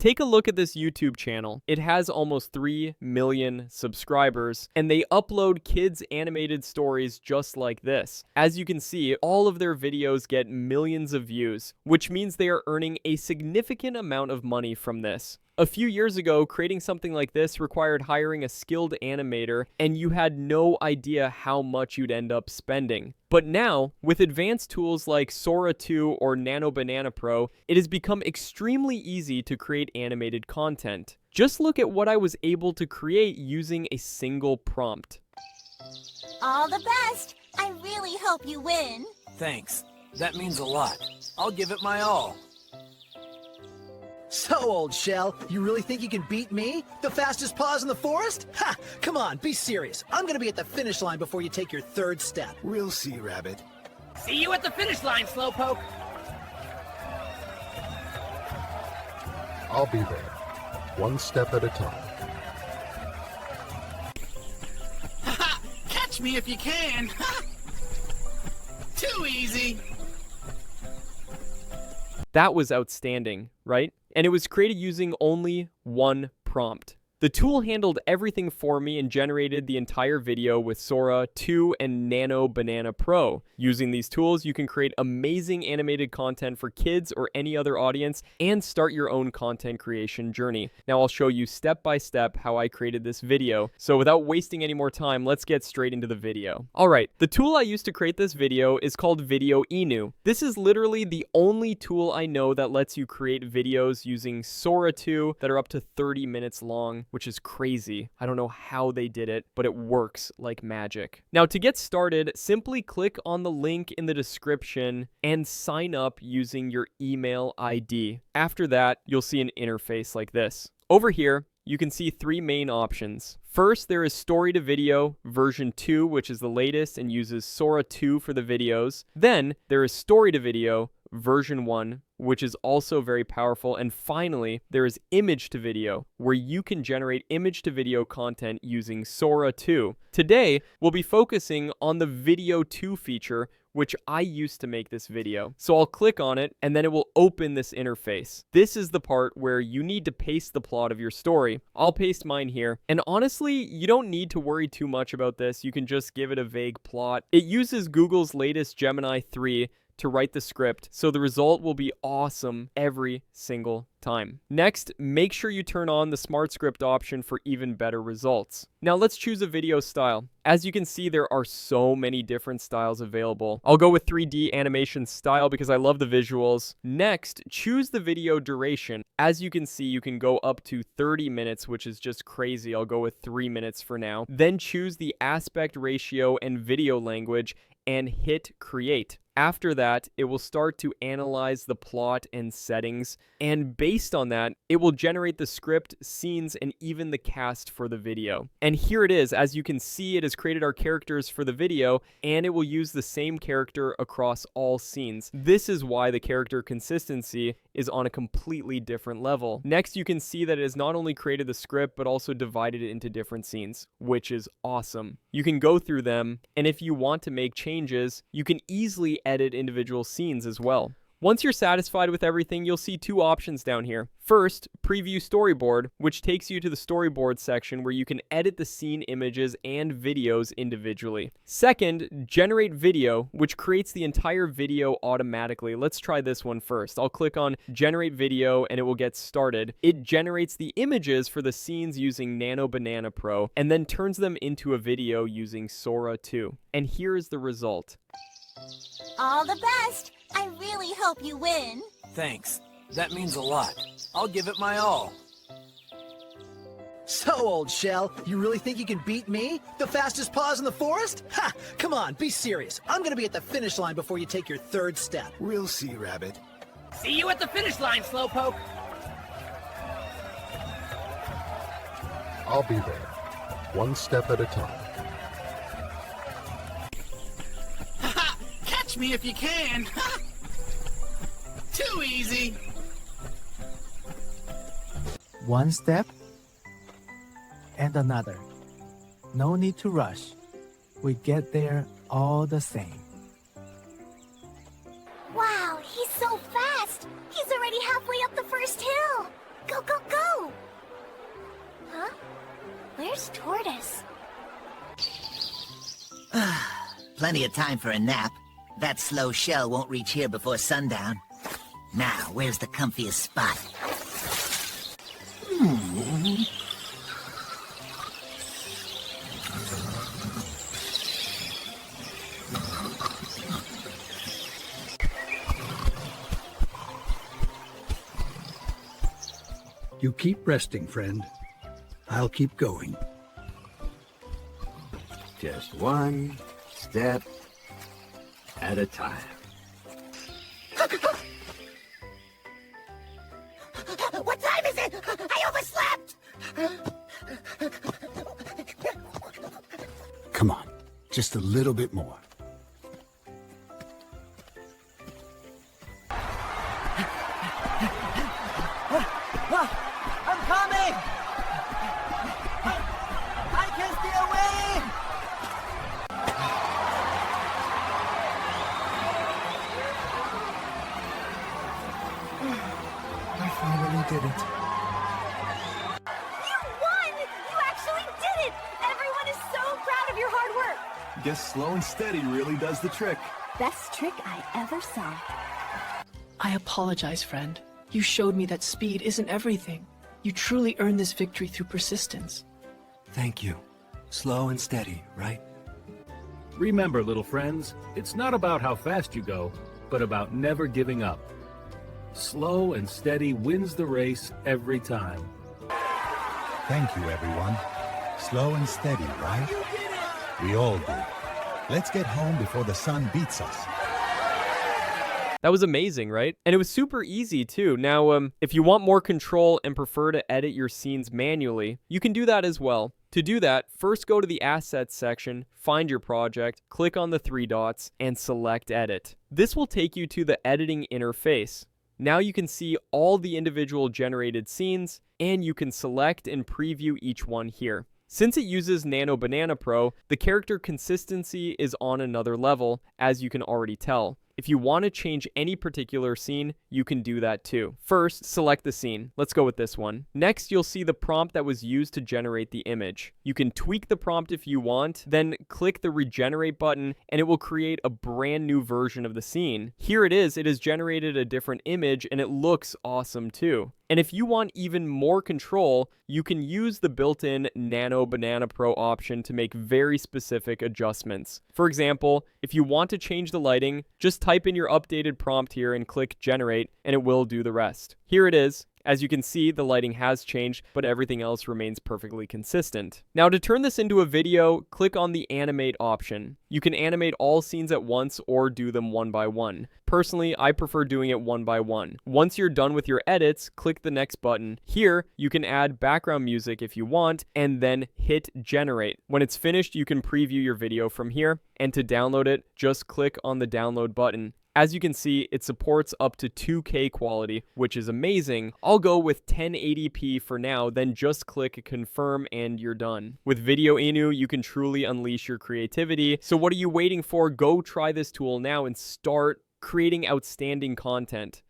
Take a look at this YouTube channel. It has almost 3 million subscribers, and they upload kids' animated stories just like this. As you can see, all of their videos get millions of views, which means they are earning a significant amount of money from this. A few years ago, creating something like this required hiring a skilled animator, and you had no idea how much you'd end up spending. But now, with advanced tools like Sora 2 or Nano Banana Pro, it has become extremely easy to create animated content. Just look at what I was able to create using a single prompt. All the best! I really hope you win. Thanks. That means a lot. I'll give it my all. So, old shell, you really think you can beat me? The fastest paws in the forest? Ha! Come on, be serious. I'm gonna be at the finish line before you take your third step. We'll see, Rabbit. See you at the finish line, Slowpoke. I'll be there. One step at a time. Catch me if you can. Too easy. That was outstanding, right? And it was created using only one prompt. The tool handled everything for me and generated the entire video with Sora 2 and Nano Banana Pro. Using these tools, you can create amazing animated content for kids or any other audience and start your own content creation journey. Now I'll show you step by step how I created this video. So without wasting any more time, let's get straight into the video. Alright, the tool I used to create this video is called VideoInu. This is literally the only tool I know that lets you create videos using Sora 2 that are up to 30 minutes long, which is crazy. I don't know how they did it, but it works like magic. Now, to get started, simply click on the link in the description and sign up using your email ID. After that, you'll see an interface like this. Over here, you can see 3 main options. First, there is Story to Video version 2, which is the latest and uses Sora 2 for the videos. Then, there is Story to Video version 1, which is also very powerful. And finally, there is Image to Video, where you can generate image to video content using Sora 2. Today, we'll be focusing on the Video 2 feature, which I used to make this video. So I'll click on it, and then it will open this interface. This is the part where you need to paste the plot of your story. I'll paste mine here, and honestly, you don't need to worry too much about this. You can just give it a vague plot. It uses Google's latest Gemini 3 to write the script, so the result will be awesome every single time. Next, make sure you turn on the Smart Script option for even better results. Now let's choose a video style. As you can see, there are so many different styles available. I'll go with 3D animation style because I love the visuals. Next, choose the video duration. As you can see, you can go up to 30 minutes, which is just crazy. I'll go with 3 minutes for now. Then choose the aspect ratio and video language and hit create. After that, it will start to analyze the plot and settings, and based on that, it will generate the script, scenes, and even the cast for the video. And here it is. As you can see, it has created our characters for the video, and it will use the same character across all scenes. This is why the character consistency is on a completely different level. Next, you can see that it has not only created the script, but also divided it into different scenes, which is awesome. You can go through them, and if you want to make changes, you can easily edit individual scenes as well. Once you're satisfied with everything, you'll see 2 options down here. First, Preview Storyboard, which takes you to the storyboard section where you can edit the scene images and videos individually. Second, Generate Video, which creates the entire video automatically. Let's try this one first. I'll click on Generate Video and it will get started. It generates the images for the scenes using Nano Banana Pro and then turns them into a video using Sora 2. And here is the result. All the best! I really hope you win. Thanks. That means a lot. I'll give it my all. So, old shell, you really think you can beat me? The fastest paws in the forest? Ha! Come on, be serious. I'm gonna be at the finish line before you take your third step. We'll see, Rabbit. See you at the finish line, Slowpoke. I'll be there. One step at a time. Catch me if you can. Too easy. One step and another. No need to rush. We get there all the same. Wow, he's so fast! He's already halfway up the first hill! Go, go, this tortoise? Plenty of time for a nap. That slow shell won't reach here before sundown. Now, where's the comfiest spot? You keep resting, friend. I'll keep going. Just one step at a time. What time is it? I overslept! Come on, just a little bit more. I'm coming! I can stay away! I finally did it. You won! You actually did it! Everyone is so proud of your hard work! Guess slow and steady really does the trick. Best trick I ever saw. I apologize, friend. You showed me that speed isn't everything. You truly earned this victory through persistence. Thank you. Slow and steady, right? Remember, little friends, it's not about how fast you go, but about never giving up. Slow and steady wins the race every time. Thank you, everyone. Slow and steady, right? We all did. Let's get home before the sun beats us. That was amazing, right? And it was super easy too. Now, if you want more control and prefer to edit your scenes manually, you can do that as well. To do that, first go to the Assets section, find your project, click on the three dots, and select Edit. This will take you to the editing interface. Now you can see all the individual generated scenes, and you can select and preview each one here. Since it uses Nano Banana Pro, the character consistency is on another level, as you can already tell. If you want to change any particular scene, you can do that too. First, select the scene. Let's go with this one. Next, you'll see the prompt that was used to generate the image. You can tweak the prompt if you want, then click the regenerate button, and it will create a brand new version of the scene. Here it has generated a different image, and it looks awesome too. And if you want even more control, you can use the built-in Nano Banana Pro option to make very specific adjustments. For example, if you want to change the lighting, just type in your updated prompt here and click generate, and it will do the rest. Here it is. As you can see, the lighting has changed, but everything else remains perfectly consistent. Now, to turn this into a video, click on the animate option. You can animate all scenes at once or do them one by one. Personally, I prefer doing it one by one. Once you're done with your edits, click the next button. Here, you can add background music if you want, and then hit generate. When it's finished, you can preview your video from here, and to download it, just click on the download button. As you can see, it supports up to 2K quality, which is amazing. I'll go with 1080p for now, then just click confirm and you're done. With VideoInu, you can truly unleash your creativity. So what are you waiting for? Go try this tool now and start creating outstanding content.